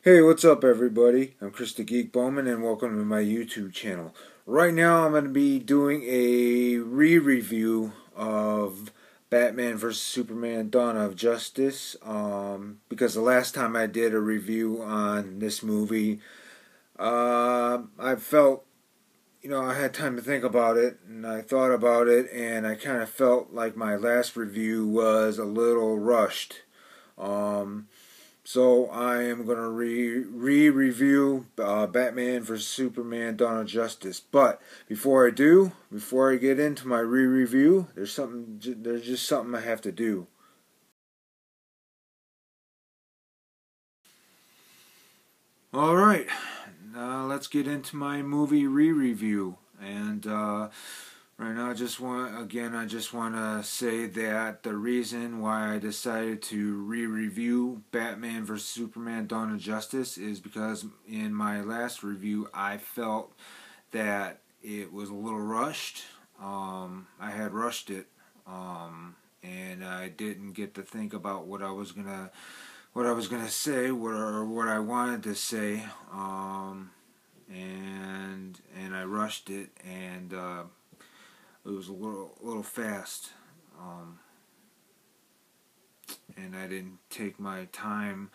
Hey, what's up, everybody? I'm Chris the Geek Bowman, and welcome to my YouTube channel. Right now, I'm going to be doing a re-review of Batman vs. Superman: Dawn of Justice. Because the last time I did a review on this movie, I felt, I had time to think about it, and I thought about it, and I kind of felt like my last review was a little rushed. Um, so I am going to re-review Batman vs. Superman: Dawn of Justice. But before I get into my re-review, there's just something I have to do. All right, now let's get into my movie re-review. And right now, I just want to say that the reason why I decided to re-review Batman vs. Superman: Dawn of Justice is because in my last review I felt that it was a little rushed. I had rushed it, and I didn't get to think about what I was gonna say, or what I wanted to say, and I rushed it, and it was a little fast, and I didn't take my time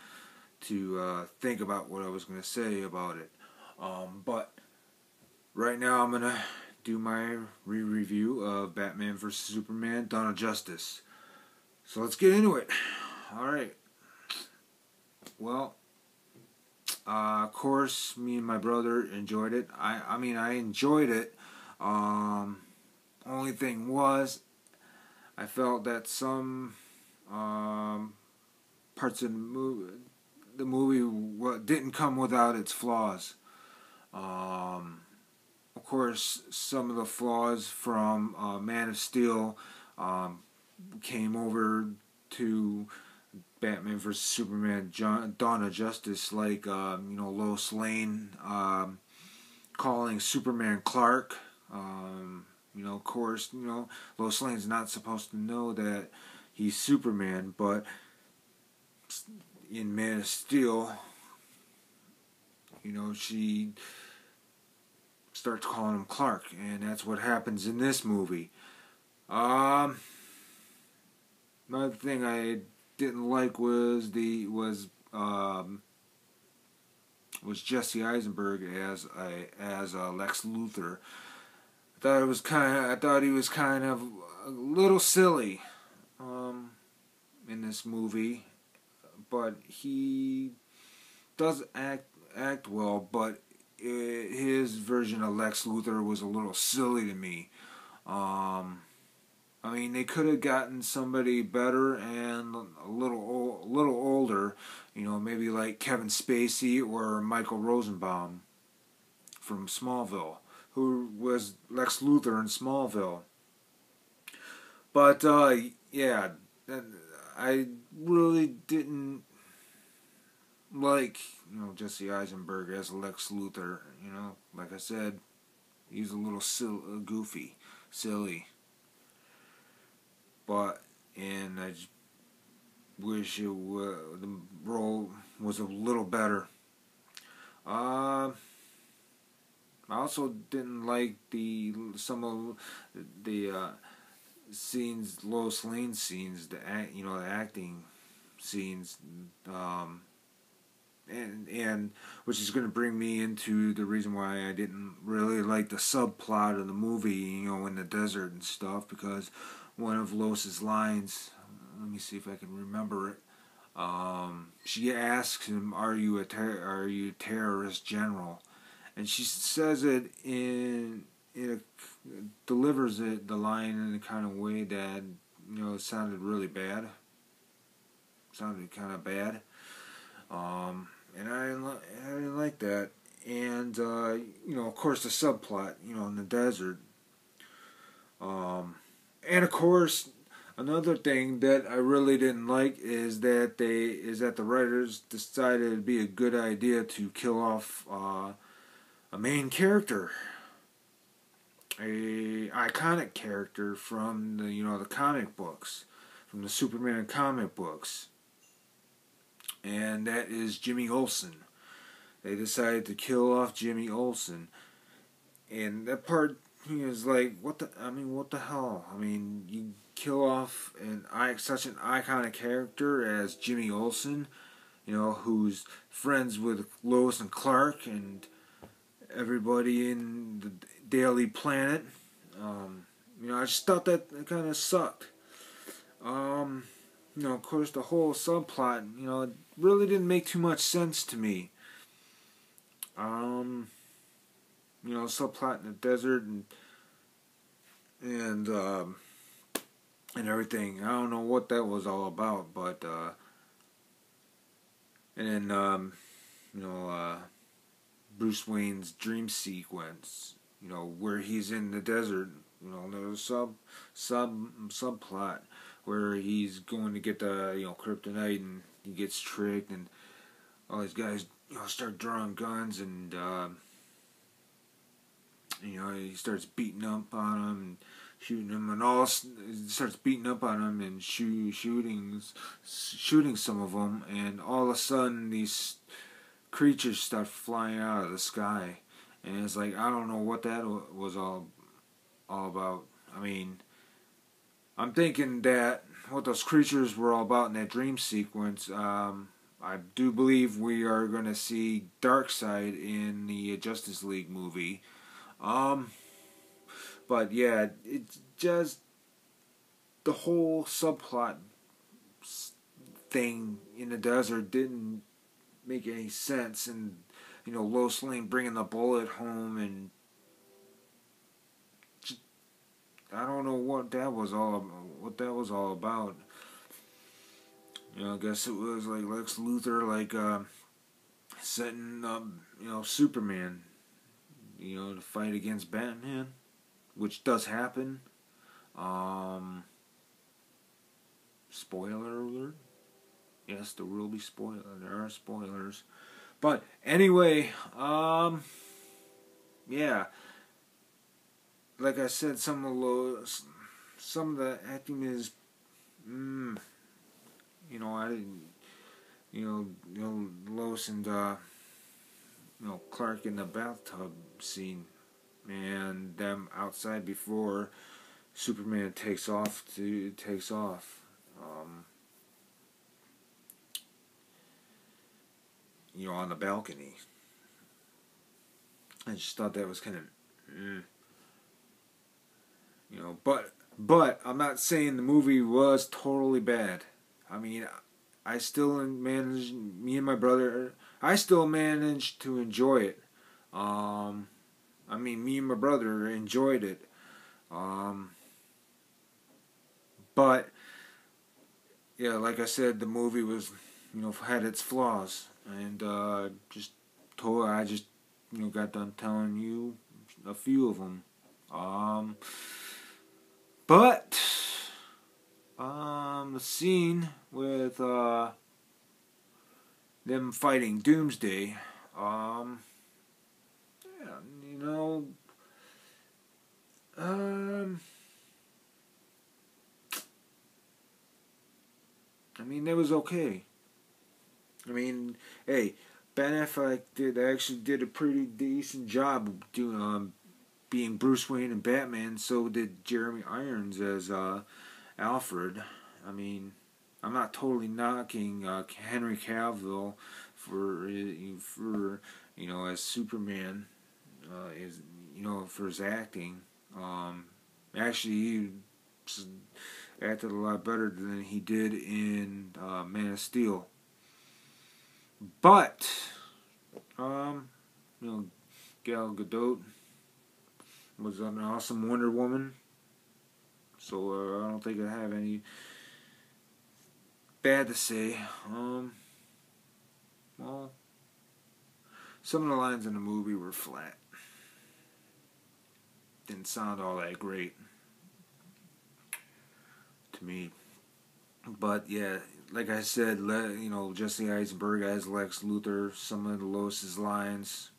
to think about what I was gonna say about it. But right now I'm gonna do my re-review of Batman vs. Superman: Dawn of Justice. So let's get into it. All right. Well, of course, me and my brother enjoyed it. I mean, I enjoyed it. Only thing was, I felt that some parts of the movie didn't come without its flaws. Of course, some of the flaws from Man of Steel came over to Batman vs. Superman: Dawn of Justice, like Lois Lane calling Superman Clark. Of course, Lois Lane's not supposed to know that he's Superman, but in Man of Steel, she starts calling him Clark, and that's what happens in this movie. Um, Another thing I didn't like was Jesse Eisenberg as Lex Luthor. I thought he was kind of a little silly in this movie, but he does act well. But his version of Lex Luthor was a little silly to me. I mean, they could have gotten somebody better and a little older, maybe like Kevin Spacey or Michael Rosenbaum from Smallville, who was Lex Luthor in Smallville. But yeah, I really didn't like Jesse Eisenberg as Lex Luthor. Like I said, he's a little goofy, silly. But and I just wish the role was a little better. I also didn't like some of the scenes, Lois Lane scenes, the acting scenes, and which is going to bring me into the reason why I didn't really like the subplot of the movie, in the desert and stuff, because one of Lois's lines, let me see if I can remember it. She asks him, "Are you a terrorist general?" And she says it delivers the line in a kind of way that it sounded really bad. Sounded kind of bad. And I didn't like that. And of course, the subplot, in the desert. And of course, another thing that I really didn't like is that the writers decided it'd be a good idea to kill off a main character, a iconic character from the comic books, from the Superman comic books, and that is Jimmy Olsen. they decided to kill off Jimmy Olsen. And that part, he was like, what the hell? I mean, you kill off such an iconic character as Jimmy Olsen, who's friends with Lois and Clark and everybody in the Daily Planet. I just thought that kind of sucked. Of course, the whole subplot, it really didn't make too much sense to me. Subplot in the desert and everything. I don't know what that was all about, but and then Bruce Wayne's dream sequence, where he's in the desert. There's a subplot where he's going to get the kryptonite, and he gets tricked, and all these guys start drawing guns, and he starts beating up on him and shooting him, and he starts beating up on him and shooting some of them, and all of a sudden these creatures start flying out of the sky, and it's like, I don't know what that was all about. I mean, I'm thinking that what those creatures were all about in that dream sequence. I do believe we are going to see Darkseid in the Justice League movie. But yeah, it's just the whole subplot thing in the desert didn't make any sense, and Lois Lane bringing the bullet home, and just, I don't know what that was all about. I guess it was like Lex Luthor setting up Superman to fight against Batman, which does happen. Spoiler alert. Yes, there will be there are spoilers. But anyway, yeah. Like I said, some of the acting is, I didn't, Lois and Clark in the bathtub scene, and them outside before Superman takes off. On the balcony. I just thought that was kind of, but I'm not saying the movie was totally bad. I mean, I still managed, me and my brother, I still managed to enjoy it. Me and my brother enjoyed it. But, yeah, like I said, the movie was, had its flaws. And I just got done telling you a few of them. But the scene with them fighting Doomsday, it was okay. Hey, Ben Affleck actually did a pretty decent job of doing being Bruce Wayne and Batman. So did Jeremy Irons as Alfred. I'm not totally knocking Henry Cavill for as Superman, for his acting. Actually, he acted a lot better than he did in Man of Steel. But Gal Gadot was an awesome Wonder Woman. So I don't think I have any bad to say. Well, some of the lines in the movie were flat. Didn't sound all that great to me. But yeah, like I said, Jesse Eisenberg as Lex Luthor, some of the Lois's lines,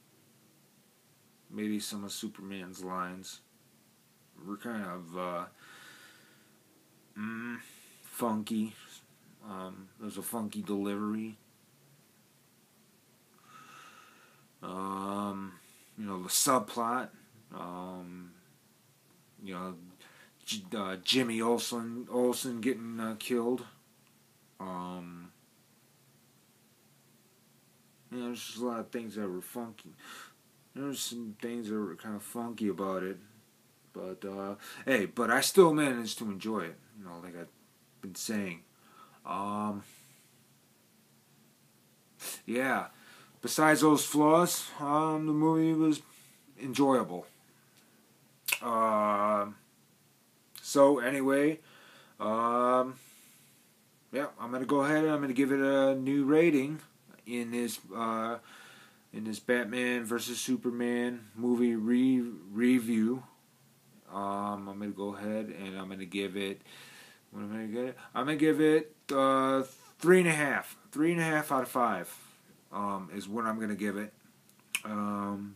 maybe some of Superman's lines were kind of funky. There was a funky delivery. The subplot. Jimmy Olsen getting killed. There's just a lot of things that were funky. There's some things that were kind of funky about it. But, hey, but I still managed to enjoy it, like I've been saying. Yeah, besides those flaws, the movie was enjoyable. So, anyway, yeah, I'm going to go ahead and I'm going to give it a new rating in this Batman versus Superman movie review. I'm going to go ahead and I'm going to give it, what am I going to get it? I'm going to give it 3.5. 3.5 out of 5 is what I'm going to give it. Even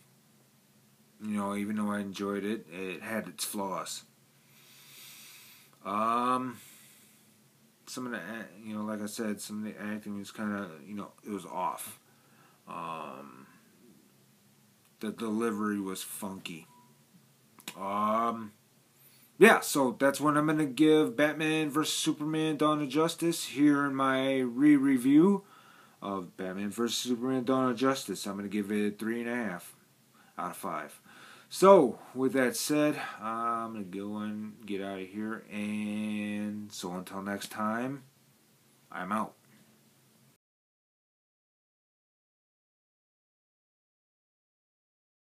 though I enjoyed it, it had its flaws. Some of the, like I said, some of the acting was kind of, it was off. The delivery was funky. Yeah, so that's what I'm going to give Batman vs. Superman Dawn of Justice here in my re-review of Batman vs. Superman Dawn of Justice. I'm going to give it 3.5 out of 5. So, with that said, I'm going to go and get out of here. And so until next time, I'm out.